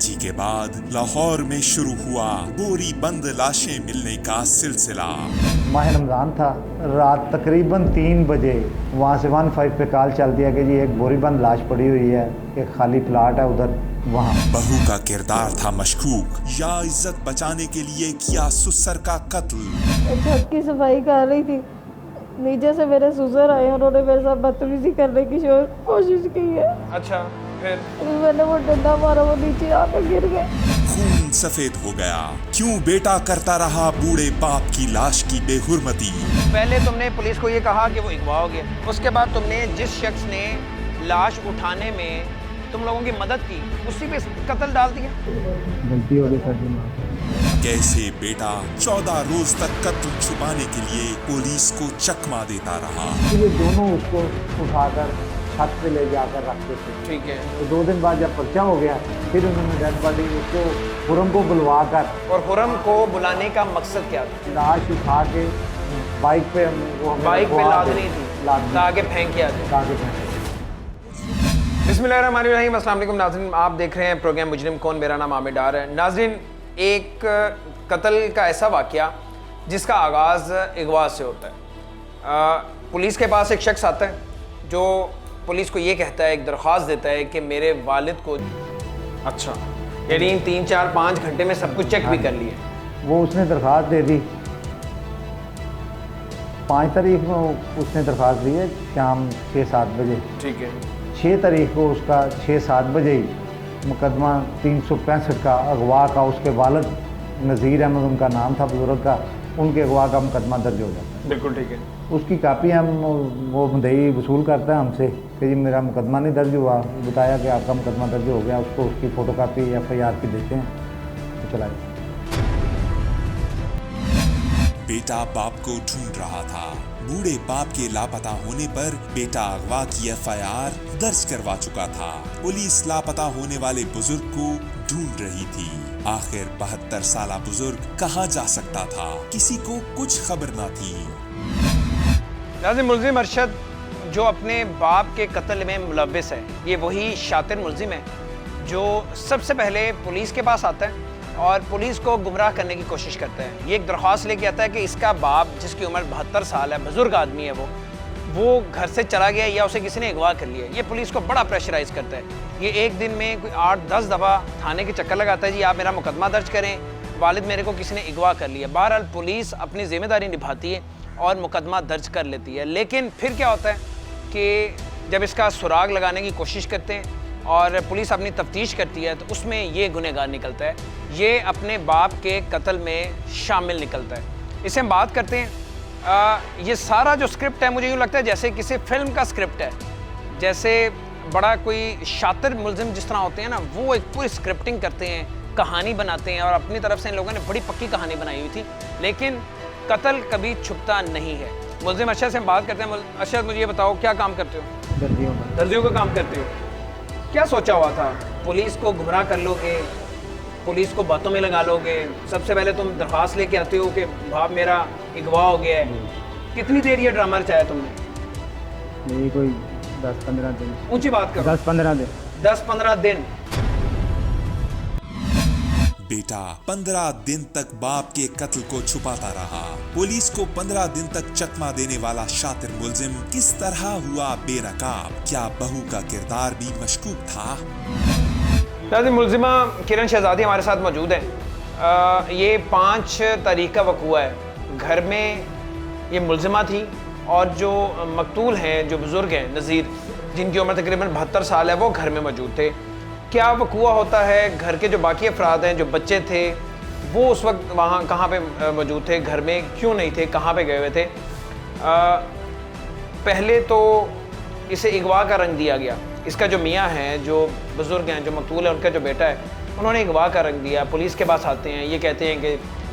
कराची के बाद लाहौर में शुरू हुआ बोरी बंद लाशें मिलने का सिलसिला। माह रमज़ान था, रात तकरीबन 3 बजे वहाँ से 15 पे कॉल चल दिया कि जी एक बोरी बंद लाश पड़ी हुई है, एक खाली प्लाट है उधर वहाँ। बहू का किरदार था मशकूक या इज्जत बचाने के लिए किया सुसर का कत्ल। छत की सफाई कर रही थी, नीचे से मेरे सुसर आए, उन्होंने मेरे साथ बदतमीजी करने की कोशिश की है। अच्छा, फिर मैंने वो डंडा मारा, वो नीचे आकर गिर गए। खून सफेद हो गया, क्यों बेटा करता रहा बूढ़े बाप की लाश की बेहुरमती। पहले तुमने पुलिस को ये कहा कि वो अगवा हो गया, उसके बाद तुमने जिस शख्स ने लाश उठाने में तुम लोगों की मदद की उसी पे कत्ल डाल दिया। गलती हो गई सर। कैसे बेटा 14 रोज तक कत्ल छुपाने के लिए पुलिस को चकमा देता रहा। ये दोनों उसको उठाकर छत पे ले जाकर रखते थे। ठीक है। तो 2 दिन बाद जब पर्चा हो गया, फिर उन्होंने डेड बॉडी उसको खुरम को बुलवा कर, और खुरम को बुलाने का मकसद क्या था? लाश उठा के बाइक पे बाइक पे लादनी थी ताकि फेंक किया जाए। बिस्मिल्लाहिर्रहमानिर्रहीम, अस्सलाम वालेकुम नाज़रीन, आप देख रहे हैं प्रोग्राम मुजरिम कौन, मेरा नाम आमिर डार है। नाज़रीन, एक कत्ल का ऐसा वाक़या जिसका आगाज़ अगवा से होता है। पुलिस के पास एक शख्स आता है जो पुलिस को ये कहता है, एक दरख्वास्त देता है कि मेरे वालिद को, अच्छा यानी 3, 4, 5 घंटे में सब कुछ चेक भी कर लिया। वो उसने दरख्वास्त दे दी 5 तारीख में, उसने दरख्वास्त दी है शाम 6-7 बजे। ठीक है। 6 तारीख को उसका 6-7 बजे ही मुकदमा 365 का अगवा का, उसके वालिद नज़ीर अहमद उनका नाम था बुजुर्ग का, उनके अगवा का मुकदमा दर्ज हो जाता है। बिल्कुल ठीक है। उसकी कापी हम वो मुद्दई वसूल करता है हमसे कि जी मेरा मुकदमा नहीं दर्ज हुआ, बताया कि आपका मुकदमा दर्ज हो गया, उसको उसकी फ़ोटोकॉपी FIR की देते हैं तो चलाए। बेटा बाप को ढूंढ रहा था। बूढ़े बाप के लापता होने पर बेटा अगवा की FIR दर्ज करवा चुका था। पुलिस लापता होने वाले बुजुर्ग को ढूंढ रही थी। आखिर 72 साला बुजुर्ग कहाँ जा सकता था, किसी को कुछ खबर ना थी। नाज़रीन, मुल्ज़िम अरशद जो अपने बाप के कत्ल में मुलव्विस है, ये वही शातिर मुल्ज़िम है जो सबसे पहले पुलिस के पास आता है और पुलिस को गुमराह करने की कोशिश करता है। ये एक दरख्वास्त लेके आता है कि इसका बाप, जिसकी उम्र 72 साल है, बुजुर्ग आदमी है, वो घर से चला गया या उसे किसी ने अगवा कर लिया। ये पुलिस को बड़ा प्रेशराइज़ करता है। ये एक दिन में कोई 8-10 दफ़ा थाने के चक्कर लगाता है, जी आप मेरा मुकदमा दर्ज करें, वालिद मेरे को किसी ने अगवा कर लिया। बहरहाल पुलिस अपनी ज़िम्मेदारी निभाती है और मुकदमा दर्ज कर लेती है। लेकिन फिर क्या होता है कि जब इसका सुराग लगाने की कोशिश करते हैं और पुलिस अपनी तफ्तीश करती है तो उसमें ये गुनहगार निकलता है, ये अपने बाप के कत्ल में शामिल निकलता है। इसे हम बात करते हैं। ये सारा जो स्क्रिप्ट है, मुझे यूँ लगता है जैसे किसी फिल्म का स्क्रिप्ट है, जैसे बड़ा कोई शातिर मुल्ज़िम जिस तरह होते हैं ना, वो एक पूरी स्क्रिप्टिंग करते हैं, कहानी बनाते हैं, और अपनी तरफ से इन लोगों ने बड़ी पक्की कहानी बनाई हुई थी। लेकिन कत्ल कभी छुपता नहीं है। मुल्ज़िम अरशद से हम बात करते हैं। अरशद, मुझे ये बताओ, क्या काम करते हो? दर्जियों का काम करते हो। क्या सोचा हुआ था? पुलिस को गुमराह कर लोगे, पुलिस को बातों में लगा लोगे? सबसे पहले तुम दरख्वास्त लेके आते हो कि बाप मेरा अगवा हो गया है। कितनी देर ये ड्रामा रचाया तुमने? यही कोई 10-15 दिन। ऊंची बात करो। 10-15 दिन। 10-15 दिन। बेटा 15 दिन तक बाप के कत्ल को छुपाता रहा। पुलिस को 15 दिन तक चकमा देने वाला शातिर मुल्जिम किस तरह हुआ बेनकाब? क्या बहू का किरदार भी मशकूक था? नाज़रीन, मुल्जिमा किरण शहजादी हमारे साथ मौजूद है। ये 5 तारीख का वक़ूआ है। घर में ये मुल्जिमा थी और जो मकतूल हैं, जो बुज़ुर्ग हैं नज़ीर, जिनकी उम्र तकरीबन 72 साल है, वो घर में मौजूद थे। क्या वक़ूआ होता है? घर के जो बाकी अफराद हैं, जो बच्चे थे, वो उस वक्त वहाँ कहाँ पे मौजूद थे? घर में क्यों नहीं थे? कहाँ पे गए हुए थे? पहले तो इसे अगवा का रंग दिया गया। इसका जो मियाँ है, जो बुज़ुर्ग हैं, जो मकतूल है, उनका जो बेटा है, उन्होंने अगवा का रंग दिया। पुलिस के पास आते हैं, ये कहते हैं कि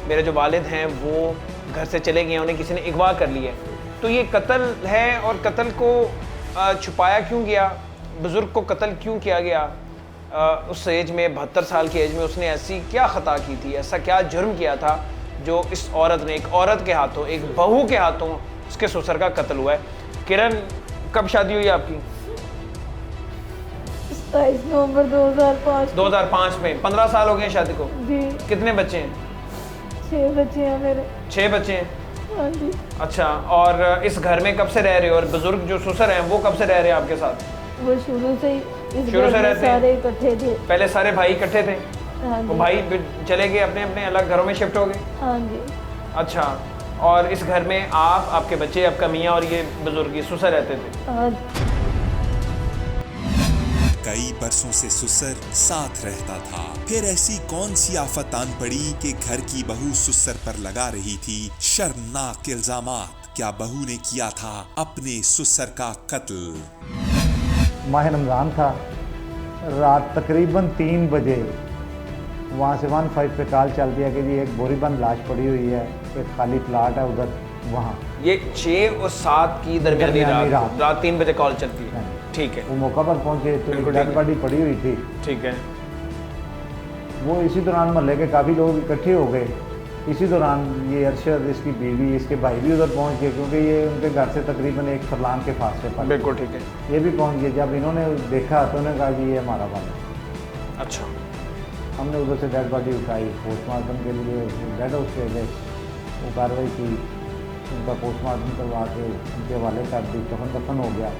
मेरे जो वालिद हैं वो घर से चले गए, उन्हें किसी ने अगवा कर लिया। तो ये कत्ल है, और कत्ल को छुपाया क्यों गया? बुज़ुर्ग को कत्ल क्यों किया गया? उस एज में, 72 साल की एज में, उसने ऐसी क्या ख़ता की थी, ऐसा क्या जुर्म किया था जो इस औरत ने, एक औरत के हाथों, एक बहू के हाथों उसके ससुर का कत्ल हुआ है? किरण, कब शादी हुई आपकी? 23 नवंबर 2005 2005 में। 15 साल हो गए हैं शादी को। जी। कितने बच्चे हैं? 6 बच्चे हैं मेरे। 6 बच्चे हैं। हाँ जी। अच्छा, और इस घर में कब से रह रहे हो? और बुजुर्ग जो ससुर हैं वो कब से रह रहे हैं आपके साथ? वो शुरू से ही इस शुरू घर से में रहते हैं? सारे इकट्ठे थे। पहले सारे भाई इकट्ठे थे, हाँ वो जी। भाई चले गए अपने अपने अलग घरों में शिफ्ट हो गए? हाँ जी। अच्छा, और इस घर में आप, आपके बच्चे, आपका मियाँ और ये बुजुर्ग, ये ससुर रहते थे? हाँ। कई बरसों से सुसर साथ रहता था। फिर ऐसी कौन सी आफत आन पड़ी कि घर की बहू सुसर पर लगा रही थी शर्मनाक इल्जामात। क्या बहू ने किया था अपने सुसर का कत्ल? माह रमज़ान था, रात तकरीबन 3 बजे वहाँ से 15 पे कॉल चल दिया कि जी एक बोरीबंद लाश पड़ी हुई है, एक खाली प्लाट है उधर वहाँ। ये 6 और 7 की दरमियानी दरमियानी रात 3 बजे कॉल चलती है। हाँ। ठीक है, वो मौका पर पहुँचे तो बिल्कुल डेड ठीक है। बॉडी पड़ी हुई थी। ठीक है। वो इसी दौरान मोहल्ले के काफ़ी लोग इकट्ठे हो गए। इसी दौरान ये अरशद, इसकी बीवी, इसके भाई भी उधर पहुंच गए, क्योंकि ये उनके घर से तकरीबन 1 फरलांग के फासले पर। बिल्कुल ठीक है। ये भी पहुंच गए। जब इन्होंने देखा तो उन्होंने कहा जी ये हमारा वाला है। अच्छा, हमने उधर से डेड बॉडी उठाई, पोस्टमार्टम के लिए डेड हाउस पे गए, वो कार्रवाई की, उनका पोस्टमार्टम करवा के उनके हवाले कर दी, दफन हो गया।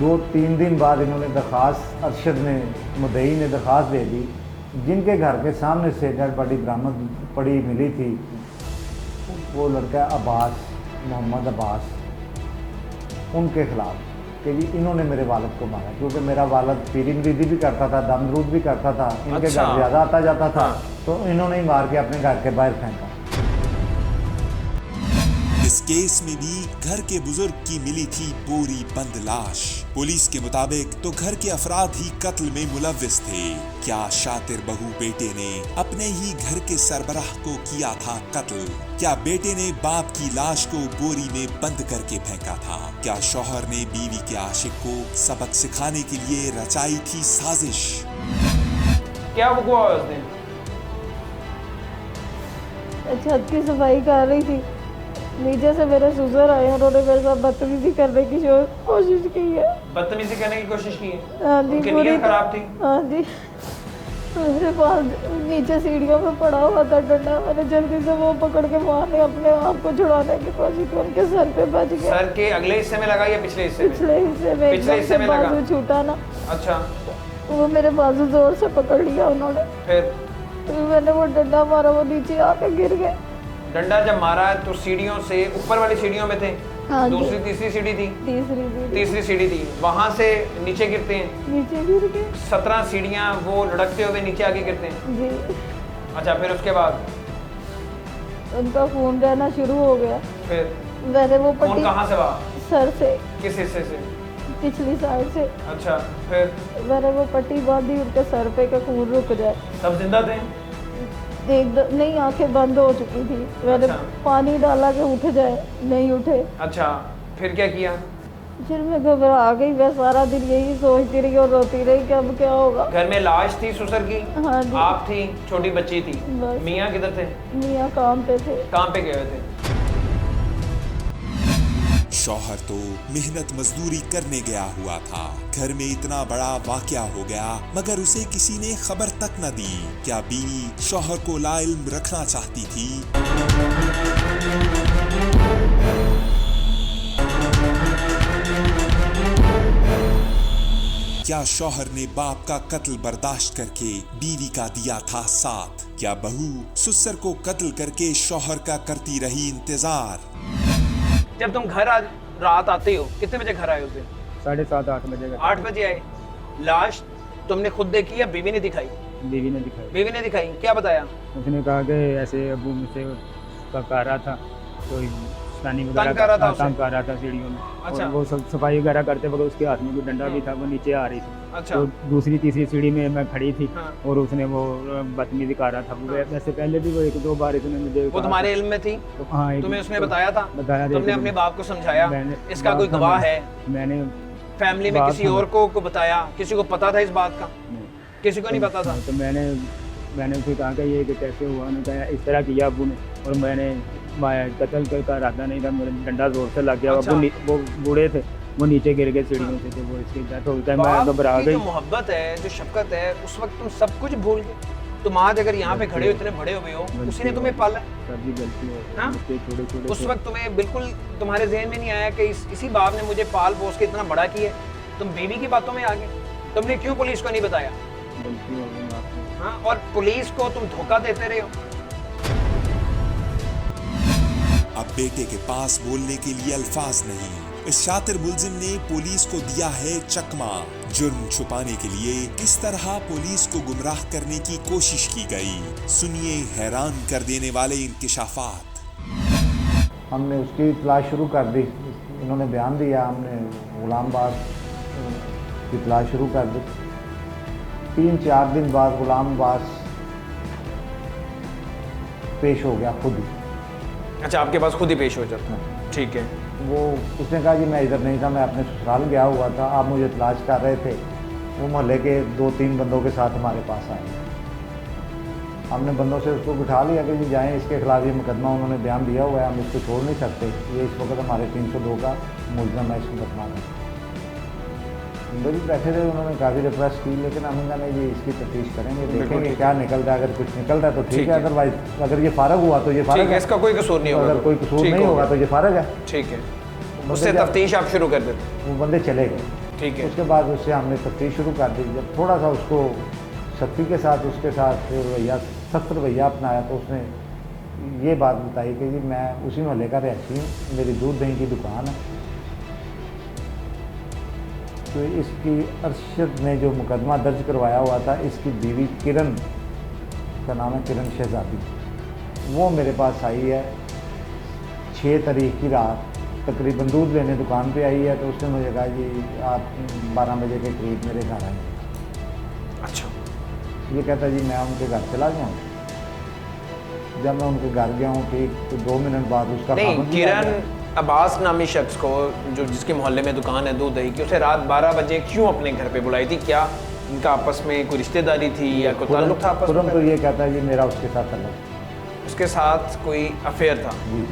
2-3 दिन बाद इन्होंने दरख्वास्त, अरशद ने, मुद्दई ने दरख्वास्त दे दी, जिनके घर के सामने से डेड बॉडी बरामद पड़ी मिली थी, वो लड़का अब्बास, मोहम्मद अब्बास, उनके खिलाफ कि जी इन्होंने मेरे वालिद को मारा, क्योंकि मेरा वालिद पीरी मुरीदी भी करता था, दमरूद भी करता था, इनके अच्छा। घर ज़्यादा आता जाता था, हाँ। तो इन्होंने ही मार के अपने घर के बाहर फेंका। इस केस में भी घर के बुजुर्ग की मिली थी बोरी बंद लाश। पुलिस के मुताबिक तो घर के अफराद ही कत्ल में मुलव्विस थे। क्या शातिर बहू बेटे ने अपने ही घर के सरबराह को किया था कत्ल? क्या बेटे ने बाप की लाश को बोरी में बंद करके फेंका था? क्या शौहर ने बीवी के आशिक को सबक सिखाने के लिए रचाई थी साजिश? क्या वो हुआ उस दिन? छत की सफाई कर रही थी, नीचे से मेरे ससुर आए, उन्होंने मेरे साथ बदतमीजी करने की कोशिश की है। बदतमीजी करने की कोशिश की है? हाँ जी। उनकी पूरी नीयत खराब थी? हाँ जी। मेरे पास नीचे सीढ़ियों में पड़ा हुआ था डंडा, मैंने जल्दी से वो पकड़ के मारने, अपने आप को छुड़ाने की कोशिश की, उनके सर पे बच गया। सर के अगले हिस्से में लगा या पिछले हिस्से में? पिछले हिस्से में, पिछले एकदम हिस्से से में लगा। बाजू छूटा ना, अच्छा, वो मेरे बाजू जोर से पकड़ लिया उन्होंने, फिर तो मैंने वो डंडा मारा, वो नीचे आके गिर गए। डंडा जब मारा तो सीढ़ियों से, ऊपर वाली सीढ़ियों में थे? हाँ जी। दूसरी तीसरी सीढ़ी थी? तीसरी तीसरी सीढ़ी थी, वहां से नीचे गिरते हैं? नीचे गिर गए 17 सीढ़ियां वो लुढ़कते हुए नीचे आके गिरते हैं? जी। अच्छा, फिर उसके बाद? उनका खून बहना शुरू हो गया, फिर मैंने वो खून पट्टी कहाँ से बहा? सर से, किस हिस्से से? पिछली साइड से, अच्छा, फिर मैंने वो पट्टी बांधी उनके सर पे का खून रुक जाए। सब जिंदा थे? नहीं, आंखें बंद हो चुकी थी, मैंने अच्छा। पानी डाला कि उठ जाए, नहीं उठे। अच्छा, फिर क्या किया? फिर मैं घबरा गई, मैं सारा दिन यही सोचती रही और रोती रही कि अब क्या होगा। घर में लाश थी ससुर की? हाँ जी। आप थी, छोटी बच्ची थी? बस। मियाँ किधर थे? मियाँ काम पे थे। काम पे गए हुए थे? शौहर तो मेहनत मजदूरी करने गया हुआ था। घर में इतना बड़ा वाकया हो गया मगर उसे किसी ने खबर तक न दी। क्या बीवी शौहर को लाइल्म रखना चाहती थी? क्या शौहर ने बाप का कत्ल बर्दाश्त करके बीवी का दिया था साथ? क्या बहू ससुर को कत्ल करके शौहर का करती रही इंतजार? जब तुम घर आज रात आते हो, कितने बजे घर आए उस दिन? 7:30-8 बजे का। 8 बजे आए। लाश तुमने खुद देखी या बीवी ने दिखाई? बीवी ने दिखाई। बीवी ने दिखाई, क्या बताया? उसने कहा कि ऐसे अबू मुझसे कर रहा था, कोई स्नानी तंग कर रहा था उसे? तंग कर रहा था सीढ़ियों में। अच्छा। और वो सब सफाई वगैरह करते वक्त उसके हाथ में कोई डंडा भी था, वो नीचे आ रही थी। अच्छा। तो दूसरी तीसरी सीढ़ी में मैं खड़ी थी हाँ। और उसने वो बदतमीजी कर रहा था। वैसे पहले भी वो 1-2 बार इसने मुझे वो कहा तुम्हारे था। इल्म में थी? तो हाँ, तुम्हें उसने बताया था? बताया था। तुमने अपने बाप को समझाया? मैंने इसका कोई गवाह है? मैंने फैमिली में बात किसी और को बताया? किसी को पता था इस बात का? किसी को नहीं पता था? तो मैंने उसे कहा कि ये कि कैसे हुआ? उन्होंने कहा इस तरह किया अबू ने, और मैंने कत्ल का इरादा नहीं था, मेरा डंडा जोर से लग गया। अच्छा। वो बूढ़े थे, वो नीचे गिर गए सीढ़ियों से, तो वो इसकी डेथ हो गई। मैं बाप घबरा की गई। जो मोहब्बत है, जो शफकत है, उस वक्त तुम सब कुछ भूल गए। तुम आज अगर यहाँ पे खड़े हो, इतने बड़े हुए हो, उसी ने तुम्हें पाला। सभी गलती हो हाँ? गई, छोटे छोटे उस वक्त तुम्हें बिल्कुल तुम्हारे जहन में नहीं आया कि इसी बाप ने मुझे पाल पोस के इतना बड़ा किया। तुम बीवी की बातों में आ गए। तुमने क्यों पुलिस को नहीं बताया? गलती हो गई आपको। हाँ, और पुलिस को तुम धोखा देते रहे हो। अब बेटे के पास बोलने के लिए अल्फाज नहीं। इस शातिर मुलजिम ने पुलिस को दिया है चकमा। जुर्म छुपाने के लिए किस तरह पुलिस को गुमराह करने की कोशिश की गई, सुनिए हैरान कर देने वाले इंकिशाफात। हमने उसकी तलाश शुरू कर दी। इन्होंने बयान दिया, हमने गुलाम बास की तलाश शुरू कर दी। 3-4 दिन बाद गुलाम बास पेश हो गया खुद ही। अच्छा, आपके पास खुद ही पेश हो जाता है, ठीक है। वो उसने कहा कि मैं इधर नहीं था, मैं अपने ससुराल गया हुआ था, आप मुझे तलाश कर रहे थे। वो मोहल्ले के 2-3 बंदों के साथ हमारे पास आए। हमने बंदों से उसको बिठा लिया कि जी जाएं, इसके खिलाफ ये मुकदमा उन्होंने बयान दिया हुआ है, हम इसको छोड़ नहीं सकते, ये इस वक्त हमारे 302 का मुलजम है इस मुकदमा में। बड़ी बैठे रहे, उन्होंने काफ़ी रिक्वेस्ट की, लेकिन हमने कहा नहीं जी इसकी तफ्तीश करेंगे, देखेंगे क्या निकलता है। अगर कुछ निकल रहा है तो ठीक है, अदरवाइज अगर ये फारग हुआ तो ये फारग ठीक है, है, इसका कोई कसूर नहीं होगा। अगर कोई कसूर नहीं होगा तो ये फारग है। ठीक है, उससे तफ्तीश आप शुरू कर देते। वो बंदे चले गए। ठीक है, उसके बाद उससे हमने तफ्तीश शुरू कर दी। जब थोड़ा सा उसको सख्ती के साथ उसके साथ रवैया सख्त रवैया अपनाया तो उसने ये बात बताई कि जी मैं उसी मोहल्ले का रहती हूँ, मेरी दूध दही की दुकान है। तो इसकी अरशद ने जो मुकदमा दर्ज करवाया हुआ था, इसकी बीवी किरण का नाम है, किरण शहजादी, वो मेरे पास आई है 6 तारीख की रात, तकरीबन दूध लेने दुकान पे आई है। तो उसने मुझे कहा जी आप 12 बजे के करीब मेरे घर आए। अच्छा, ये कहता जी मैं उनके घर चला गया हूँ। जब मैं उनके घर गया हूँ ठीक तो 2 मिनट बाद उसका नहीं, खामद भी आ किरण गया। अब्बास नामी शख्स को, जो जिसके मोहल्ले में दुकान है दूध दही की, उसे रात 12 बजे क्यों अपने घर पे बुलाई थी? क्या इनका आपस में कोई रिश्तेदारी थी या कोई ताल्लुक था आपस तुरंत तो में? ये कहता है जी मेरा उसके साथ ताल्लुक। उसके साथ कोई अफेयर था? जी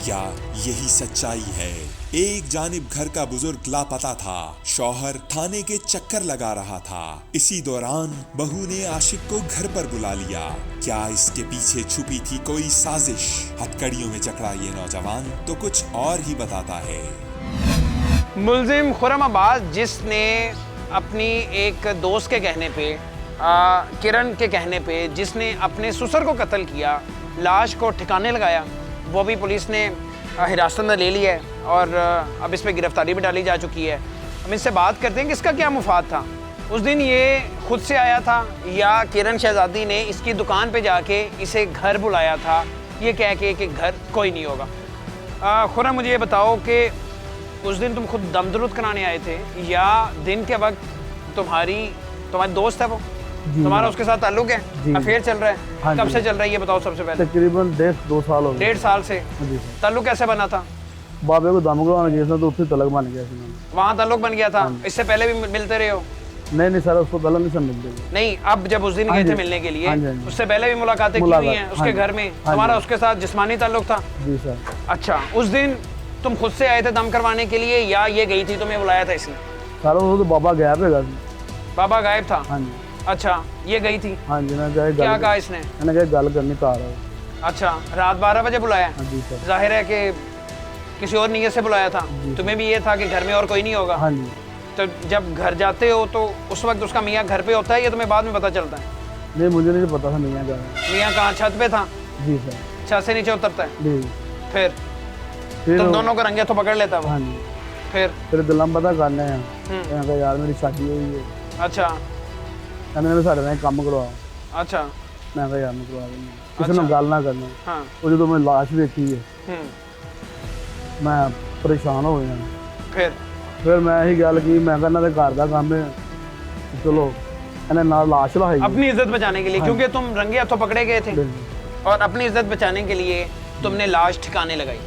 क्या यही सच्चाई है? एक जानिब घर का बुजुर्ग लापता था, शौहर थाने के चक्कर लगा रहा था। इसी दौरान बहू ने आशिक को घर पर बुला लिया। क्या इसके पीछे छुपी थी कोई साजिश? हथकड़ियों में जकड़ा ये नौजवान तो कुछ और ही बताता है। मुलजिम खुर्रम अब्बास, जिसने अपनी एक दोस्त के कहने पे, किरण के कहने पे, जिसने अपने ससुर को कत्ल किया, लाश को ठिकाने लगाया, वो भी पुलिस ने हिरासत में ले लिया है और अब इस पर गिरफ्तारी भी डाली जा चुकी है। हम इससे बात करते हैं कि इसका क्या मुफाद था। उस दिन ये खुद से आया था या किरण शहजादी ने इसकी दुकान पे जाके इसे घर बुलाया था, ये कह के कि घर कोई नहीं होगा। खुर्रम, मुझे ये बताओ कि उस दिन तुम खुद दम दरुद कराने आए थे या दिन के वक्त तुम्हारी दोस्त है वो, तुम्हारा उसके साथ ताल्लुक है, अफेयर चल रहा है? हाँ कब जी। से चल रहा है ये बताओ सबसे पहले। तकरीबन 1.5-2 साल हो गए। 1.5 साल से जी सर। ताल्लुक कैसे बना था? बाबे को दम करवाने गए थे तो उससे तलक बन गया था। वहाँ ताल्लुक बन गया था? इससे पहले भी मिलते रहे हो? नहीं सर, उसको पहले नहीं सर मिलते थे। नहीं, अब जब उस दिन हाँ गए थे जी। मिलने के लिए, हाँ जी, हाँ जी। उससे पहले भी मुलाकातें की हुई हैं उसके हाँ घर जी। में? हाँ तुम्हारा जी। उसके साथ जिस्मानी ताल्लुक था? जी सर। अच्छा, उस दिन तुम खुद से आए थे दम करवाने के लिए या ये गई थी, तुम्हें बुलाया था इसने? सर वो तो बाबा गया पे। बाबा गायब था? हाँ जी। अच्छा, ये गई थी? हाँ जी। मैं गए क्या कहा इसने? मैंने कहा गल करनी तो आ रहा हूँ। अच्छा, रात 12 बजे बुलाया? हाँ जी सर। जाहिर है कि किसी और नीयत से बुलाया था। तुम्हें भी ये था कि घर में और कोई नहीं होगा? हाँ जी। तो जब घर जाते हो तो उस वक्त उसका मियाँ घर पे होता है या तुम्हें बाद में पता चलता है? नहीं, मुझे नहीं पता था मियाँ जा रहा। मियाँ कहाँ, छत पे था? जी सर। छत से नीचे उतरता है? जी। फिर तुम दोनों को रंगे तो पकड़ लेता वो? हाँ जी। फिर दिल्लां पता करने हैं। मैं कहा यार मेरी शादी हुई है। अच्छा मैंने साढ़े ਨਾਲ ਕੰਮ ਕਰਵਾ। अच्छा मैं कहा यार मैं करवा दूंगा, किसी ने गल ना करना। हाँ ਉਹ ਜਦੋਂ ਮੈਂ ਲਾਸ਼ ਵੇਖੀ ਹੈ ਮੈਂ ਪਰੇਸ਼ਾਨ ਹੋ ਗਿਆ। ਫਿਰ ਮੈਂ ਇਹੀ ਗੱਲ ਕੀ, मैं ਕਹਿੰਦਾ ਤੇ ਘਰ ਦਾ ਕੰਮ ਹੈ, चलो ਇਹਨੇ ਨਾਲ ਲਾਸ਼ ਲਾਈ। अपनी इज्जत बचाने के लिए, क्योंकि तुम रंगे हाथों पकड़े गए थे और अपनी इज्जत बचाने के लिए तुमने लाश ठिकाने लगाई।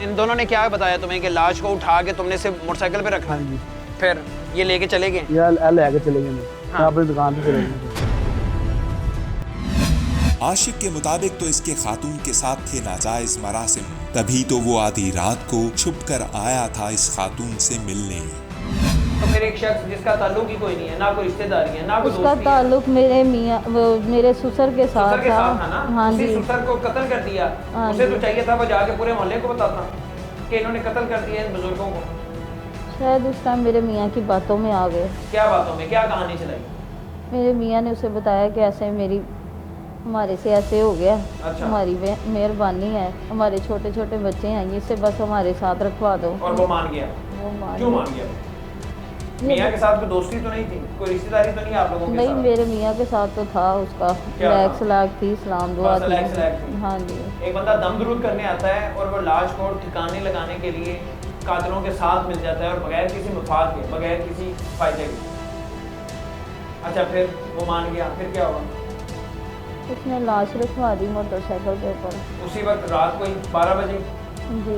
इन दोनों ने क्या बताया तुम्हें कि लाश को उठा के तुमने सिर्फ मोटरसाइकिल पे रखा? हाँ जी। फिर ये लेके चले गए? यार लैके चले गए। मैं अपनी दुकान पे चले गए। आशिक के मुताबिक तो इसके खातून के साथ थे नाजायज मरासिम, तभी तो वो आधी रात को छुपकर आया था इस खातून से मिलने। तो फिर एक शख्स जिसका ताल्लुक ही कोई नहीं है, ना कोई रिश्तेदारी है, ना कोई उसका दोस्ती ताल्लुक मेरे मियाँ मेरे ससुर के साथ ससुर के साथ था ना। हाँ उसी जी। ससुर को कत्ल कर दिया। हाँ उसे जी। तो चाहिए था वो जाके पूरे मोहल्ले को बताता कि इन्होंने कत्ल कर दिया इन बुजुर्गों को। शायद उस टाइम मेरे मियाँ की बातों में आ गए। क्या बातों में, क्या कहानी चलाई? मेरे मियाँ ने उसे बताया कि ऐसे हमारे से ऐसे हो गया। अच्छा। हमारी मेहरबानी है, हमारे छोटे छोटे बच्चे हैं, इसे बस हमारे साथ रखवा दो। और वो मान गया? वो मान क्यों मान गया? मियाँ के साथ कोई दोस्ती तो नहीं थी, कोई रिश्तेदारी तो नहीं आप लोगों के नहीं, साथ? मेरे मियाँ के साथ तो था उसका क्या था? लैक सलाक थी, इस्लाम दुआ बस लैक सलाक थी। हाँ जी। एक बंदा दम दुरूद करने आता है और वो लाश को ठिकाने लगाने के लिए कातिलों के साथ मिल जाता है और बगैर किसी मफाद के, बगैर किसी फायदे के। अच्छा, फिर वो मान गया, फिर क्या हुआ? उसने लाश रखवा दी मोटरसाइकिल के ऊपर। उसी वक्त रात को 12 बजे? जी।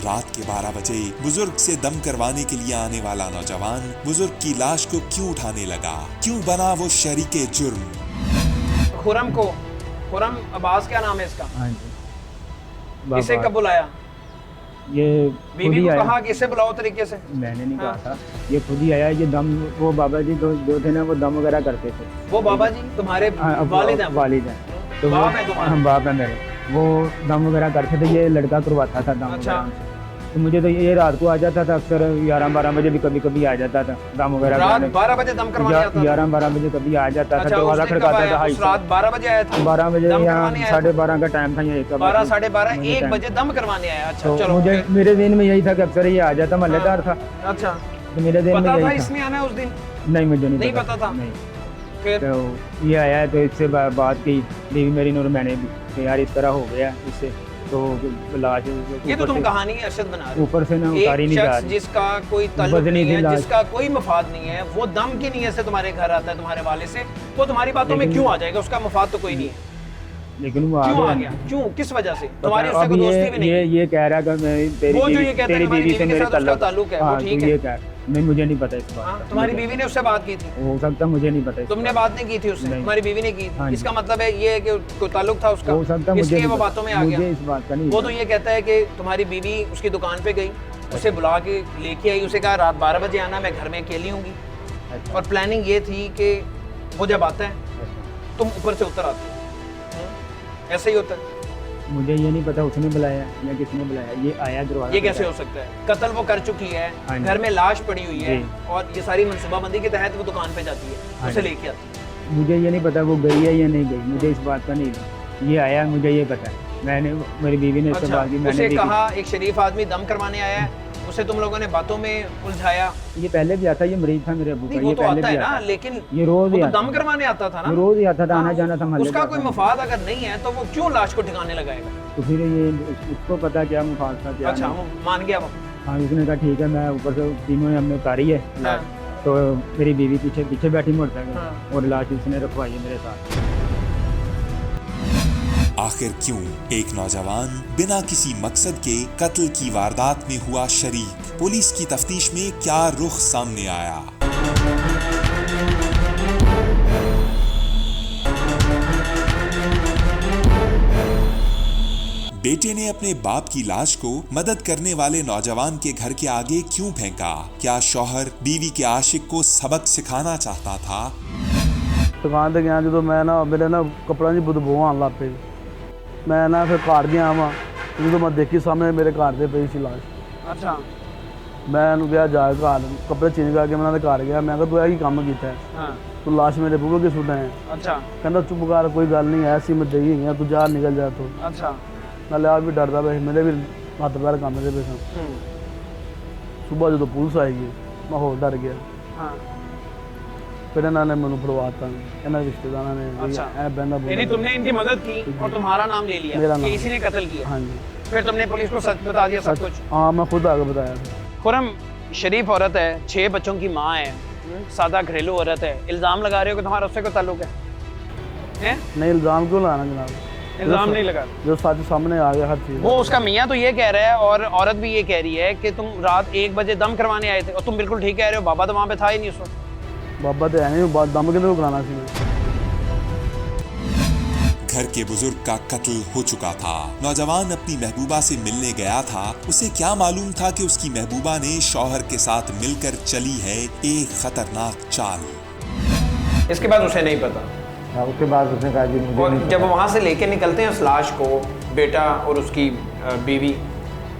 रात के 12 बजे बुजुर्ग से दम करवाने के लिए आने वाला नौजवान बुजुर्ग की लाश को क्यों उठाने लगा? क्यों बना वो शरीके जुर्म? खुरम अब्बास क्या नाम है इसका? हाँ जी। इसे कब बुलाया? ये खुद बीवी ही को आया। कहा कि इसे बुलाओ तरीके से? मैंने नहीं हाँ। कहा था, ये खुद ही आया। ये दम, वो बाबा जी जो थे ना, वो दम वगैरह करते थे। वो बाबा जी तुम्हारे वालिद हैं? वालिद हैं। तो बाप है तुम्हारा? हाँ, बाप है मेरे। वो दम वगैरह करते थे, ये लड़का करवाता था दम अच्छा। वगैरह। तो मुझे तो ये रात को आ जाता था अक्सर, 11-12 बजे भी कभी कभी आ जाता था दम वगैरह रात करने। 12 बजे दम करवाने आता था? 11-12 बजे कभी आ जाता था। अच्छा, दरवाजा उसने कब खड़काता आया? था। उस रात 12 बजे आया था? 12 बजे दम या करवाने आया था? 12:30 का टाइम था। ये 12, 12:30, 1 बजे दम करवाने आया? अच्छा, तो चलो। मुझे, मेरे दिन में यही था कि अक्सर ये आ जाता, महल्लेदार था। अच्छा, तो मेरे दिन में पता था यही था। इसने आना है उस दिन? नहीं, मुझे नहीं पता था? नहीं। फिर तो ये आया तो इससे बात की बीवी मेरी और मैंने भी कि यार इस तरह हो गया इससे, तो लाश ये तो तुम कहानी अरशद बना रहे हो। ऊपर से ना उतारी एक नहीं जा शख्स रही। जिसका कोई ताल्लुक बदनी नहीं थी है, लाश। जिसका कोई मफाद नहीं है, वो दम की नीयत से तुम्हारे घर आता है तुम्हारे वाले से, वो तुम्हारी बातों में लेकिन- क्यों आ जाएगा? उसका मफाद तो कोई नहीं है। लेकिन वो क्यों आ आ गया? गया। क्यों, किस वजह से? पता तुम्हारी है, उससे अब कोई दोस्ती भी नहीं है। ये कह रहा कि मैं तेरी वो जो बीवी- ये कहता है तेरी तुम्हारी बीवी से बीवी के मेरे साथ उसका ताल्लुक है, वो हाँ, ठीक तो है। ये कह नहीं, मुझे नहीं पता इस बात हाँ, का। तुम्हारी मुझे- बीवी ने उससे बात की थी? हो सकता, मुझे नहीं पता इस तुमने बात बात नहीं की थी उससे? नहीं। तुम्हारी बीवी ने की हाँ थी? जी। इसका मतलब है ये है कि कोई ताल्लुक था उसका, हो सकता, मुझे इसलिए नहीं वो पता। बातों में आ मुझे गया। इस बात का नहीं वो तो पता। ये कहता है कि तुम्हारी बीवी उसकी दुकान पे गई, उसे बुला के लेके आई, उसे कहा रात 12 बजे आना, मैं घर में अकेली होंगी। अच्छा। और प्लानिंग ये थी कि वो जब आता है तुम ऊपर से उतर आते हो। ऐसे ही होता है? मुझे ये नहीं पता उसने बुलाया या किसने बुलाया, ये आया दरवाजा। ये कैसे हो सकता है? कत्ल वो कर चुकी है, हाँ जी। घर में लाश पड़ी हुई है, जी। और ये सारी मनसूबाबंदी के तहत वो दुकान पे जाती है, हाँ उसे जी। लेके आती है। मुझे ये नहीं पता वो गई है या नहीं गई, मुझे इस बात का नहीं। ये आया, मुझे ये पता है। मैंने, मेरी बीवी ने इससे अच्छा, बात की, मैंने उसे देखी। कहा एक शरीफ आदमी दम करवाने आया है, उसे तुम लोगों ने बातों में उलझाया। ये पहले भी आता, ये मरीज था मेरे अबू का, नहीं, वो ये तो पहले आता भी है ना, आता। लेकिन ये रोज वो ही तो आता दम करवाने आता था ना। ये रोज ही आता था, आना हाँ, जाना था महल्ले उसका का कोई था। मफाद अगर नहीं है तो वो क्यों लाश को ठिकाने लगाएगा? तो फिर ये उसको पता क्या मुफाद था क्या अच्छा, नहीं। वो मान गया वो। हाँ, उसने कहा ठीक है, मैं ऊपर से तीनों ने हमने उतारी है हाँ। तो मेरी बीवी पीछे पीछे बैठी मोटरसाइकिल हाँ। और लाश उसने रखवाई है मेरे साथ। आखिर क्यों एक नौजवान बिना किसी मकसद के कत्ल की वारदात में हुआ शरीक? पुलिस की तफ्तीश में क्या रुख सामने आया? बेटे ने अपने बाप की लाश को मदद करने वाले नौजवान के घर के आगे क्यों फेंका? क्या शौहर बीवी के आशिक को सबक सिखाना चाहता था? दुकान ਤੇ ਗਿਆ ਜਦੋਂ ਮੈਂ ਨਾ ਮੇਰੇ ਨਾ ਕੱਪੜਾਂ ਦੀ ਬਦਬੂ ਆਉਣ ਲੱਗ ਪਈ। ਮੈਂ ਨਾ ਫਿਰ ਘਰ ਗਿਆ ਵਾਂ, ਜਦੋਂ ਮੈਂ ਦੇਖੀ ਸਾਹਮਣੇ ਮੇਰੇ ਘਰ ਦੇ ਪਈ ਸੀ ਲਾਸ਼। अच्छा, ਮੈਂ ਇਹਨੂੰ ਕਿਹਾ ਜਾ ਘਰ ਕੱਪੜੇ ਚੇਂਜ ਕਰਕੇ ਮੈਂ ਉਹਨਾਂ ਦੇ ਘਰ ਗਿਆ। ਮੈਂ ਕਿਹਾ ਤੂੰ ਇਹ ਕੀ ਕੰਮ ਕੀਤਾ ਹੈ? हाँ, ਤੂੰ ਲਾਸ਼ ਮੇਰੇ ਬੂਹੇ ਕੇ ਸੁੱਟਾ ਹੈ। अच्छा, ਕਹਿੰਦਾ ਚੁੱਪ ਕਰ, ਕੋਈ ਗੱਲ ਨਹੀਂ, ਐਸੀ ਮੈਂ ਦਈ ਹੈਗੀ ਆ, ਤੂੰ ਜਾ ਨਿਕਲ ਜਾ ਤੂੰ। अच्छा। ਨਾਲੇ ਆਪ ਵੀ ਡਰਦਾ ਪਿਆ ਸੀ, ਮੇਰੇ ਵੀ ਹੱਥ ਪੈਰ ਕੰਬਦੇ ਪਏ ਸਨ। ਸਵੇਰ ਜਦੋਂ ਪੁਲਿਸ ਆਏਗੀ ਮੈਂ ਹੋਰ ਡਰ ਗਿਆ। हाँ, ਫਿਰ ਇਹਨਾਂ ਨੇ ਮੈਨੂੰ ਫੜਵਾਤਾ, ਇਹਨਾਂ ਦੇ ਰਿਸ਼ਤੇਦਾਰਾਂ ਨੇ ਵੀ अच्छा। ਇਹ ਬਹਿੰਦਾ यानी ਬੋਲਦਾ। तुमने इनकी मदद की और तुम्हारा नाम ले लिया मेरा कि नाम। इसी ने कत्ल किया। ਹਾਂਜੀ फिर तुमने पुलिस को सच बता दिया सब कुछ। हाँ, मैं खुद आगे बताया था। खुरम शरीफ औरत है, 6 बच्चों की माँ है, सादा घरेलू औरत है, इल्ज़ाम लगा रहे हो कि तुम्हारा उससे कोई ताल्लुक है? नहीं, इल्ज़ाम क्यों लाना जनाब? इल्ज़ाम नहीं लगा। जो सच सामने आ गया हर चीज़। वो उसका मियाँ तो ये कह रहा है और औरत भी ये कह रही है कि तुम रात 1 बजे दम करवाने आए थे, और तुम बिल्कुल ठीक कह रहे हो, बाबा तो वहाँ पे था ही नहीं उस वक्त। बाबा तो है नहीं, दम कितने को कराना सी मैं। घर के बुजुर्ग का कत्ल हो चुका था। नौजवान अपनी महबूबा से मिलने गया था। उसे क्या मालूम था कि उसकी महबूबा ने शौहर के साथ मिलकर चली है एक खतरनाक चाल। इसके बाद उसे नहीं पता। उसके बाद उसने कहा जी मुझे और नहीं जब पता। वहाँ से लेके निकलते हैं उस लाश को, बेटा और उसकी बीवी,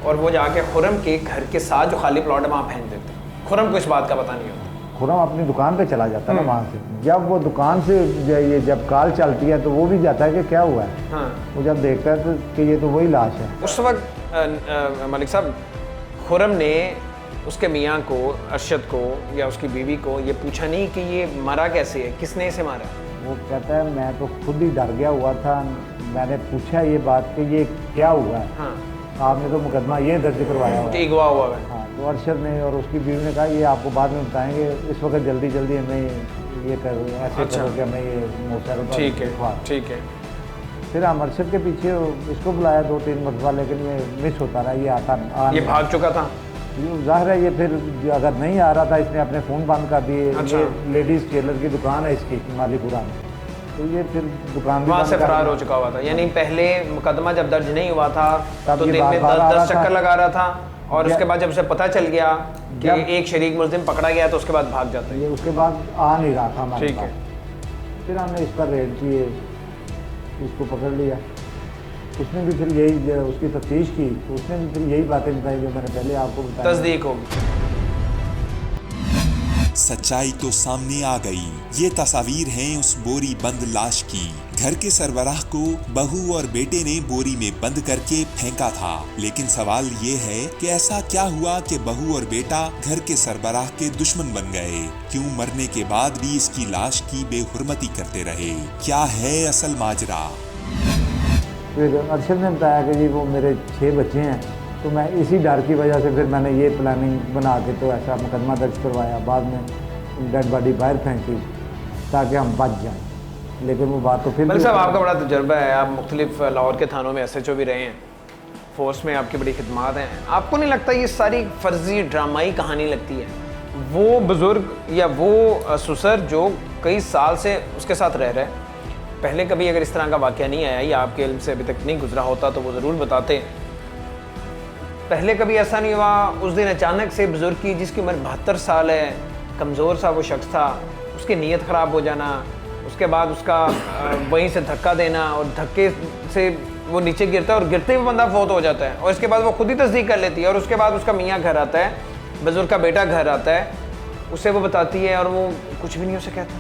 और वो जाके खुरम के घर के साथ जो खाली प्लॉट है वहाँ फेंक देते हैं। खुरम को इस बात का पता नहीं होता। खुरम अपनी दुकान पे चला जाता है ना वहाँ से। जब वो दुकान से ये जब कॉल चलती है तो वो भी जाता है कि क्या हुआ है। हाँ। वो जब देखता है तो कि ये तो वही लाश है। उस वक्त मलिक साहब, खुरम ने उसके मियाँ को, अरशद को या उसकी बीवी को ये पूछा नहीं कि ये मरा कैसे है, किसने इसे मारा? वो कहता है मैं तो खुद ही डर गया हुआ था। मैंने पूछा ये बात कि ये क्या हुआ है। हाँ। आपने तो मुकदमा ये दर्ज करवाया हुआ कि है। अगवा हुआ है। हाँ, तो अरशद ने और उसकी बीवी ने कहा ये आपको बाद में बताएंगे, इस वक्त जल्दी जल्दी हमें ये करो, ऐसे अच्छा। करो कि हमें ये मोटर। ठीक है, ठीक है। फिर हम अरशद के पीछे इसको बुलाया 2-3 मरतबा, लेकिन ये मिस होता रहा। ये आता ये भाग चुका था। जाहिर है ये फिर अगर नहीं आ रहा था, इसने अपने फ़ोन बंद कर दिए। अच्छा। ये लेडीज़ टेलर की दुकान है इसकी मालीपुरा में, तो ये फिर दुकान भी वहाँ बंद से कर फरार दी। हो चुका हुआ था। यानी पहले मुकदमा जब दर्ज नहीं हुआ था तब तो ये दिन में बार-बार आ 10 रहा चक्कर था। लगा रहा था, और जब- उसके बाद जब उसे पता चल गया कि जब- एक शरीक मुल्जिम पकड़ा गया तो उसके बाद भाग जाता है। ये उसके बाद आ नहीं रहा था हमारे ठीक है। पास। फिर हमने इस पर रेड किए, इसको पकड़ लिया। उसने भी फिर यही उसकी तफ्तीश की, तो उसने भी फिर यही बातें बताई जो मैंने पहले आपको बताया। तस्दीक होगी। सच्चाई तो सामने आ गई। ये तस्वीर हैं उस बोरी बंद लाश की। घर के सरबराह को बहू और बेटे ने बोरी में बंद करके फेंका था। लेकिन सवाल ये है कि ऐसा क्या हुआ कि बहू और बेटा घर के सरबराह के दुश्मन बन गए? क्यों मरने के बाद भी इसकी लाश की बेहुरमती करते रहे? क्या है असल माजरा? फिर अरशद ने बताया कि जी वो मेरे 6 बच्चे हैं, तो मैं इसी डर की वजह से फिर मैंने ये प्लानिंग बना के तो ऐसा मुकदमा दर्ज करवाया। बाद में डेड बॉडी बाहर फेंकी ताकि हम बच जाएं। लेकिन वो बात तो फिर मलिक साहब, आपका बड़ा तजुर्बा है, आप मुख्तलिफ लाहौर के थानों में SHO भी रहे हैं, फोर्स में आपकी बड़ी खिदमात हैं। आपको नहीं लगता ये सारी फर्जी ड्रामाई कहानी लगती है? वो बुज़ुर्ग या वो ससुर जो कई साल से उसके साथ रह रहे हैं, पहले कभी अगर इस तरह का वाक़या नहीं आया या आपके इल्म से अभी तक नहीं गुजरा होता तो वो ज़रूर बताते। पहले कभी ऐसा नहीं हुआ, उस दिन अचानक से बुज़ुर्ग की जिसकी उम्र 72 साल है, कमज़ोर सा वो शख्स था, उसकी नीयत ख़राब हो जाना, उसके बाद उसका वहीं से धक्का देना और धक्के से वो नीचे गिरता है और गिरते ही वो बंदा फौत हो जाता है, और इसके बाद वो खुद ही तस्दीक कर लेती है, और उसके बाद उसका मियाँ घर आता है, बुज़ुर्ग का बेटा घर आता है, उसे वो बताती है और वो कुछ भी नहीं उसे कहता।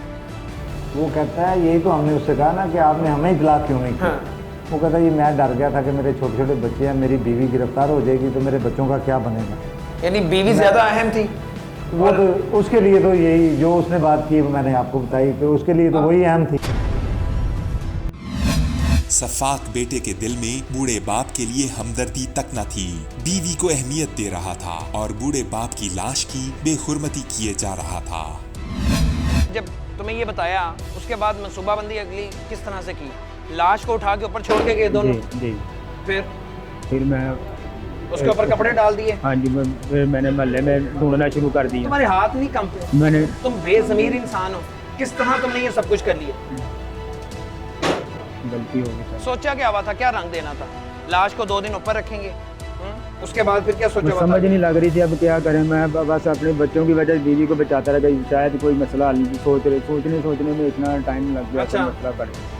वो कहता है यही तो हमने उससे कहा ना कि आपने हमें इतला क्यों नहीं किया। हाँ। वो कहता है ये मैं डर गया था कि मेरे छोटे छोटे बच्चे हैं, मेरी बीवी गिरफ्तार हो जाएगी तो मेरे बच्चों का क्या बनेगा। यानी बीवी ज़्यादा अहम थी। वो तो उसके लिए तो यही जो उसने बात की मैंने आपको बताई, तो उसके लिए तो वही अहम थी। सफाक बेटे के दिल में बूढ़े बाप के लिए हमदर्दी तक न थी। बीवी को अहमियत दे रहा था और बूढ़े बाप की लाश की बेहुरमती किए जा रहा था। जब तुम्हें ये बताया उसके बाद मनसूबाबंदी अगली किस तरह से की? लाश को उठा के ऊपर छोड़ के गए दोनों? जी। फिर मैं उसके ऊपर कपड़े डाल दिए? हाँ जी, फिर मैंने मोहल्ले में ढूंढना शुरू कर दिया। तुम्हारे हाथ नहीं कंपे? मैंने तुम बेज़मीर इंसान हो, किस तरह तुमने ये सब कुछ कर लिया? गलती हो गई। सोचा क्या हुआ था, क्या रंग देना था? लाश को 2 दिन ऊपर रखेंगे, उसके बाद फिर क्या सोचा हुआ समझ था? नहीं लग रही थी अब क्या करें। मैं बस अपने बच्चों की वजह से बीवी को बचाता रहा कि शायद कोई मसला हल नहीं। सोचने में इतना टाइम लग गया। अच्छा। मसला बढ़ गया।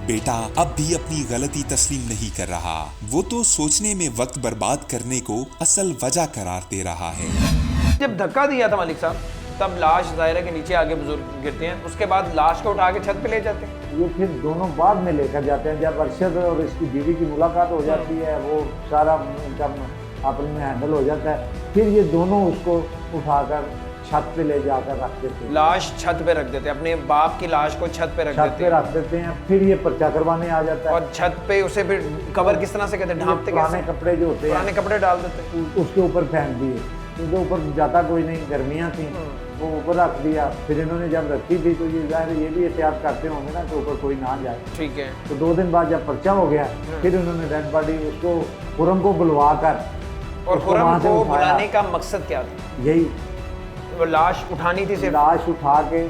बेटा अब भी अपनी गलती तस्लीम नहीं कर रहा। वो तो सोचने में वक्त बर्बाद करने को असल वजह करार दे रहा है। जब धक्का दिया था मलिक साहब, तब लाश दायरे के नीचे आगे बुजुर्ग गिरते हैं, उसके बाद लाश को उठा के छत पे ले जाते हैं। ये फिर दोनों बाद में लेकर जाते हैं। जब अरशद और इसकी बीवी की मुलाकात हो जाती है, वो सारा इनका आपस में हैंडल हो जाता है, फिर ये दोनों उसको उठाकर छत पे ले जाकर रख देते हैं। लाश छत पे रख देते हैं, अपने बाप की लाश को छत पे रख छत देते पे हैं, रख देते हैं। फिर ये पर्चा करवाने आ जाता है। और छत पे उसे फिर कवर किस तरह से कहते हैं, ढांपते पुराने कैसे? कपड़े जो होते पुराने हैं कपड़े डाल देते हैं। उसके ऊपर फेंक दिए, क्योंकि ऊपर जाता कोई नहीं, गर्मियाँ थी, वो ऊपर रख दिया। फिर इन्होंने जब रखी थी तो ये जाहिर है ये भी एहतियात करते होंगे ना कि ऊपर कोई ना जाए। ठीक है। तो 2 दिन बाद जब पर्चा हो गया, फिर उन्होंने डेड बॉडी उसको खुरम को बुलवा कर और उसको वहाँ खुरम से को उठाया। बुलाने का मकसद क्या था? यही वो लाश उठानी थी सिर्फ? लाश उठा के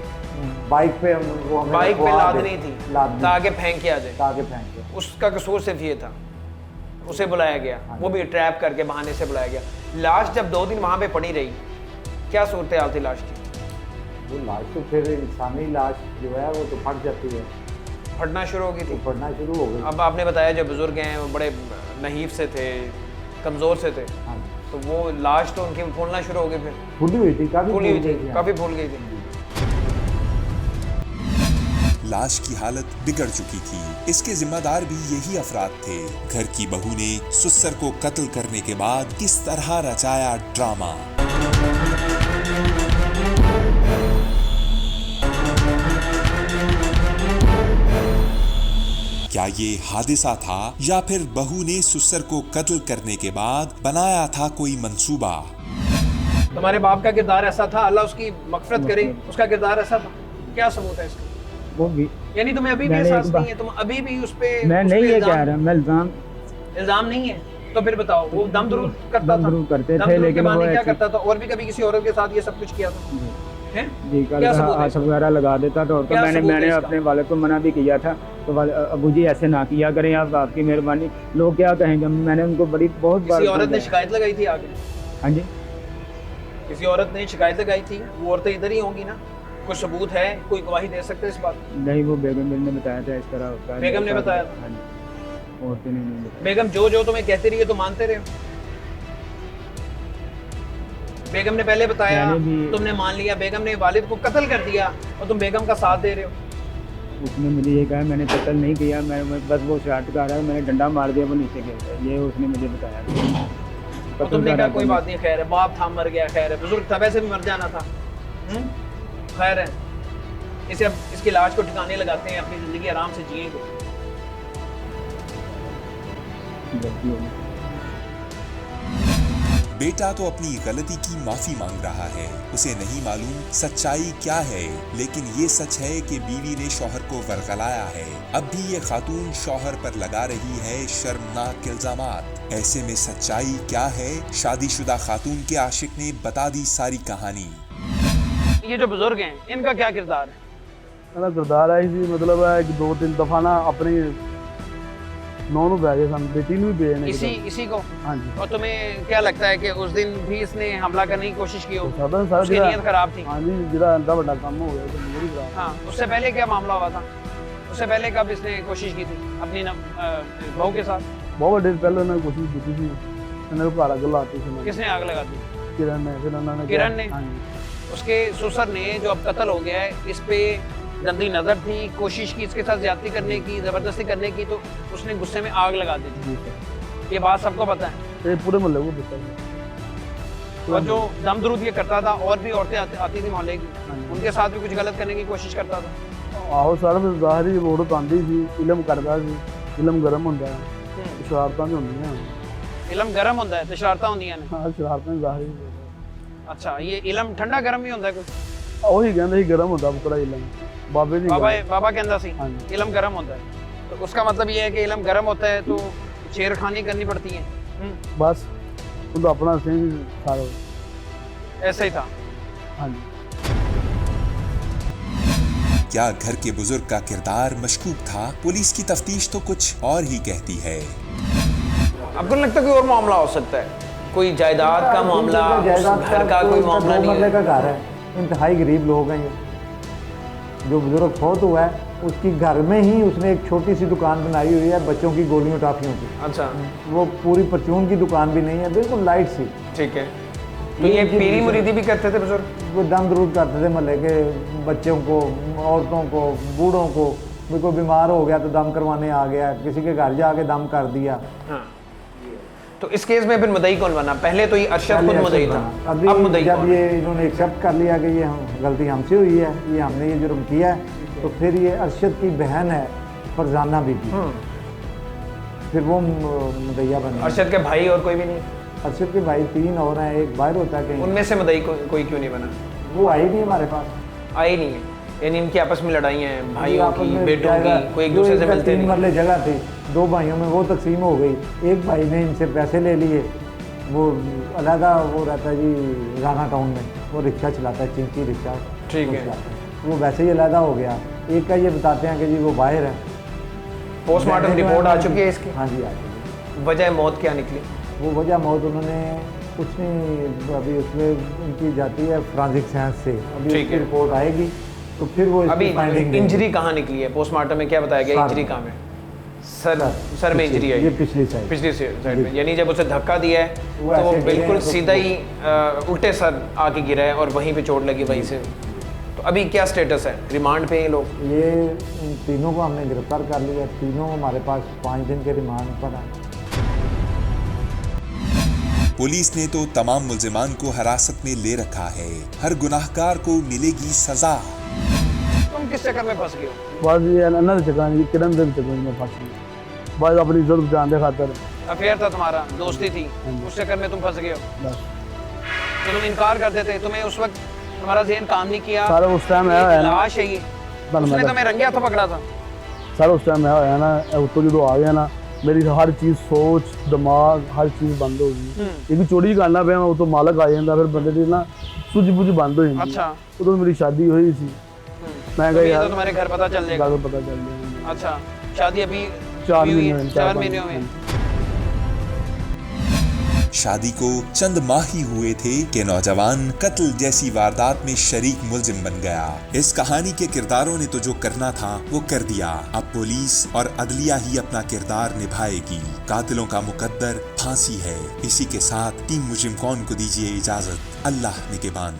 बाइक पे वो हमें बाइक पे रखवा लादनी दे- थी लादनी ताकि फेंक किया जाए, ताकि फेंक के। उसका कसूर सिर्फ ये था, उसे बुलाया गया, वो भी ट्रैप करके बहाने से बुलाया गया। लाश जब 2 दिन वहाँ पे पड़ी रही, क्या सूरत हाल थी लाश की? वो लाश तो फिर इंसानी लाश जो है वो तो फट जाती है, फटना शुरू हो गई थी। फटना शुरू हो गई। अब आपने बताया जो बुजुर्ग हैं वो बड़े नहीफ से थे, कमज़ोर से थे, हाँ, तो वो लाश तो उनकी फूलना शुरू हो गई, फिर फूली हुई थी, काफ़ी फूली हुई फूल थी, गई थी। काफ़ी फूल गई थी। लाश की हालत बिगड़ चुकी थी। इसके जिम्मेदार भी यही अफराद थे। घर की बहू ने सुसर को कत्ल करने के बाद किस तरह रचाया ड्रामा। क्या ये हादसा था या फिर बहू ने सुसर को कत्ल करने के बाद बनाया था कोई मंसूबा? तुम्हारे बाप का किरदार ऐसा था, अल्लाह उसकी मगफरत करे, उसका किरदार ऐसा था, क्या सबूत है इसका? वो भी यानी तुम्हें अभी भी मैंने एहसास एक बार- नहीं है, तुम अभी भी उस पे मैं उस पे नहीं ये इल्जाम- कह रहा, मैं इल्जाम नहीं है, तो फिर बताओ वो दम दरूद करता दम था, दरूद करते दम थे, दरूद के लेकिन बहाने वो क्या ऐसे- करता था? और भी कभी किसी औरत के साथ ये सब कुछ किया था? हैं? जी क्या सबूत है हाथ इसका? वगैरह लगा देता था। तो क्या सबूत है मैंने इसका? अपने वालिद को मना भी किया था, तो अबू जी ऐसे ना किया करें, आप आपकी मेहरबानी, लोग क्या कहेंगे। मैंने उनको बहुत बार किसी औरत ने समझाया। शिकायत लगाई थी आगे? हाँ जी, किसी औरत ने शिकायत लगाई थी? वो औरतें इधर ही होंगी ना? कोई सबूत है, कोई गवाही दे सकते हैं इस बात की? नहीं, वो बेगम ने बताया था इस तरह होता है। बेगम ने बताया था? हाँ जी, औरतें ने नहीं बताया। बेगम जो तुम्हें कहती रही है तो मानते रहे हो? बेगम ने पहले बताया, मैंने भी- तुमने मान लिया, बेगम ने वालिद को कत्ल कर दिया और तुम बेगम का साथ दे रहे हो। उसने मुझे ये कहा मैंने कत्ल नहीं किया, मैं बस वो शर्ट का रहा है, मैंने डंडा मार दिया, वो नीचे गिर गया, ये उसने मुझे बताया। और तुमने कहा कोई बात नहीं, खैर है, बाप था मर गया, खैर है, बुजुर्ग था वैसे भी मर जाना था, खैर है, इसे अब इसकी लाश को ठिकाने लगाते हैं, अपनी जिंदगी आराम से जिएंगे। गलती होगी। बेटा तो अपनी गलती की माफी मांग रहा है। उसे नहीं मालूम सच्चाई क्या है, लेकिन ये सच है कि बीवी ने शौहर को वरगलाया है। अब भी ये खातून शौहर पर लगा रही है शर्मनाक इल्जामात। ऐसे में सच्चाई क्या है? शादीशुदा खातून के आशिक ने बता दी सारी कहानी। ये जो बुजुर्ग हैं, इनका क्या किरदार है? मेरा किरदार है जी, मतलब है कि 2-3 दफा ना अपनी नौ बैगे सन बेटी भी बेचने इसी को? हाँ जी। और तुम्हें क्या लगता है कि उस दिन भी इसने हमला करने की कोशिश की हो? सारा उसकी नीयत खराब थी? हाँ जी, जरा अंधा बड़ा काम हो गया तो मेरी खराब। हाँ, उससे पहले क्या मामला हुआ था? उससे पहले कब इसने कोशिश की थी अपनी बहू के साथ? बहुत देर पहले उन्होंने कोशिश की थी, मैंने घर आग लाती थी। किसने आग लगा दी? किरण ने, फिर उन्होंने किरण ने? हाँ जी। उसके ससुर ने जो अब कत्ल हो गया है, इस पे गंदी नजर थी, कोशिश की इसके साथ ज्यादती करने की, जबरदस्ती करने की, तो उसने गुस्से में आग लगा दी थी। जी सर, ये बात सबको पता है। ये पूरे मोहल्ले को पता है। और जो दम दरूद ये करता था, और भी औरतें आती थी मोहल्ले की, हाँ जी। उनके साथ भी कुछ गलत करने की कोशिश करता था। आहो सर, फिर ਜ਼ਾਹਰੀ औरत आंदी सी, इलम करदा सी, इलम गरम ਹੁੰਦਾ है, शरारतां भी ਹੁੰਦੀਆਂ। इलम गर्म होता है तो शरारतां होंदियां ने। हाँ, शरारतां ਜ਼ਾਹਰੀ। अच्छा, ये इलम ठंडा गर्म भी होता है कुछ? ਉਹੀ ਕਹਿੰਦੇ ਸੀ ਗਰਮ ਹੁੰਦਾ ਪੁੱਤਰਾ ਇਲਮ, ਬਾਬੇ ਦੀ बाबा कहता सी हाँ जी। इलम गर्म होता है, तो उसका मतलब ये है कि इलम गर्म होता है तो छेड़खानी करनी पड़ती है। बस ਉਹਦਾ ਆਪਣਾ ਸਿੰਘ ਸਾਰਾ। ऐसा ही था। हाँ जी। क्या घर के बुजुर्ग का किरदार मशकूक था? पुलिस की तफ्तीश तो कुछ और ही कहती है। आपको नहीं लगता कोई और मामला हो सकता है? कोई जायदाद का मामला, उस घर का कोई मामला नहीं मरले है? का घर है, इंतहाई गरीब लोग हैं ये। जो बुजुर्ग फौत हुआ है उसकी घर में ही उसने एक छोटी सी दुकान बनाई हुई है बच्चों की गोलियों टॉफियों की। अच्छा, वो पूरी परचून की दुकान भी नहीं है, बिल्कुल लाइट सी। ठीक है। तो ये पीरी मुरीदी भी करते थे बुजुर्ग? वो दम दरूद करते थे महल्ले के बच्चों को, औरतों को, बूढ़ों को। भी कोई बीमार हो गया तो दम करवाने आ गया, किसी के घर जाके दम कर दिया। हाँ। तो इस केस में फिर मुद्दई कौन बना? पहले तो ये अरशद खुद मुद्दई था, अभी अब मुद्दई जब कौन? ये इन्होंने एक्सेप्ट कर लिया कि ये गलती हमसे हुई है, ये हमने ये जुर्म किया है, तो फिर ये अरशद की बहन है फरजाना बीबी, फिर वो मुद्दईया बनी। अरशद के भाई और कोई भी नहीं? अरशद के भाई 3 और हैं, एक बाहर होता है कहीं। उनमें से मुद्दई कोई क्यों नहीं बना? वो आई नहीं हमारे पास। आई नहीं है, यानी इनकी आपस में लड़ाइयाँ हैं, भाइयों आपस की, में बेटों जायदाद- की, कोई एक जो दूसरे से इनका मिलते 3 नहीं। मरले जगह थी, 2 भाइयों में वो तकसीम हो गई। एक भाई ने इनसे पैसे ले लिए, वो अलहदा वो रहता है जी राना टाउन में, वो रिक्शा चलाता है, चिंकी रिक्शा। ठीक वो है। चलाता है। वो वैसे ही अलहदा हो गया। एक का ये बताते हैं कि जी वो बाहर है। पोस्टमार्टम रिपोर्ट आ चुकी है इसकी? हाँ जी आ चुकी है। वजह मौत क्या निकली? वो वजह मौत उन्होंने कुछ नहीं, अभी उसमें उनकी जाती है फॉरेंसिक साइंस से, अभी ठीक उसकी है। रिपोर्ट आएगी तो फिर वो अभी इसकी फाइंडिंग इंजरी कहाँ निकली है? पोस्टमार्टम में क्या बताया गया? सर इंजरी कहाँ में? सर में इंजरी है? ये पिछली साइड, पिछली साइड में, यानी जब उसे धक्का दिया है वो तो वो ऐसे गिरे बिल्कुल हैं तो सीधा ही उल्टे सर आके गिरा है और वहीं पे चोट लगी वहीं से। तो अभी क्या स्टेटस है? रिमांड पे ये लोग? ये इन तीनों को हमने गिरफ्तार कर लिया। तीनों हमारे पास 5 दिन के रिमांड पर है। पुलिस ने तो तमाम मुल्जिमान को हिरासत में ले रखा है। हर गुनाहगार को मिलेगी सजा। तुम किस चक्कर में फंस गए हो? बस ये अन्ना चक्कर नहीं, किरण दे चक्कर में फंस गया। बस अपनी इज्जत बचाने के खातिर। अफेयर था तुम्हारा, दोस्ती थी, उस चक्कर में तुम फंस गए हो। बस तो तुम इनकार कर देते, तुम्हें उस वक्त तुम्हारा ज़हन काम नहीं किया? सारा उस टाइम ये है ना, लाश है ये, उसने तुम्हें रंगे हाथों पकड़ा था। सारा उस टाइम है ना, तो जो आ गया ना, मेरी हर चीज़, सोच, दिमाग, हर चीज़ बंद हो गई। एक चोरी करना पे वो तो मालक आ जाता, फिर बंदे की ना सूझ बूझ बंद हो जाती। अच्छा। तो मेरी शादी हुई थी, मैं तो गया ये यार, तो तुम्हारे घर पता चल जाएगा। पता चल गया। अच्छा, शादी अभी 4 हुई है? महीने 4 महीने हुए। शादी को चंद माह ही हुए थे कि नौजवान कत्ल जैसी वारदात में शरीक मुल्जिम बन गया। इस कहानी के किरदारों ने तो जो करना था वो कर दिया। अब पुलिस और अदलिया ही अपना किरदार निभाएगी। कातिलों का मुकद्दर फांसी है। इसी के साथ टीम मुजरिम कौन को दीजिए इजाजत। अल्लाह निगहबान।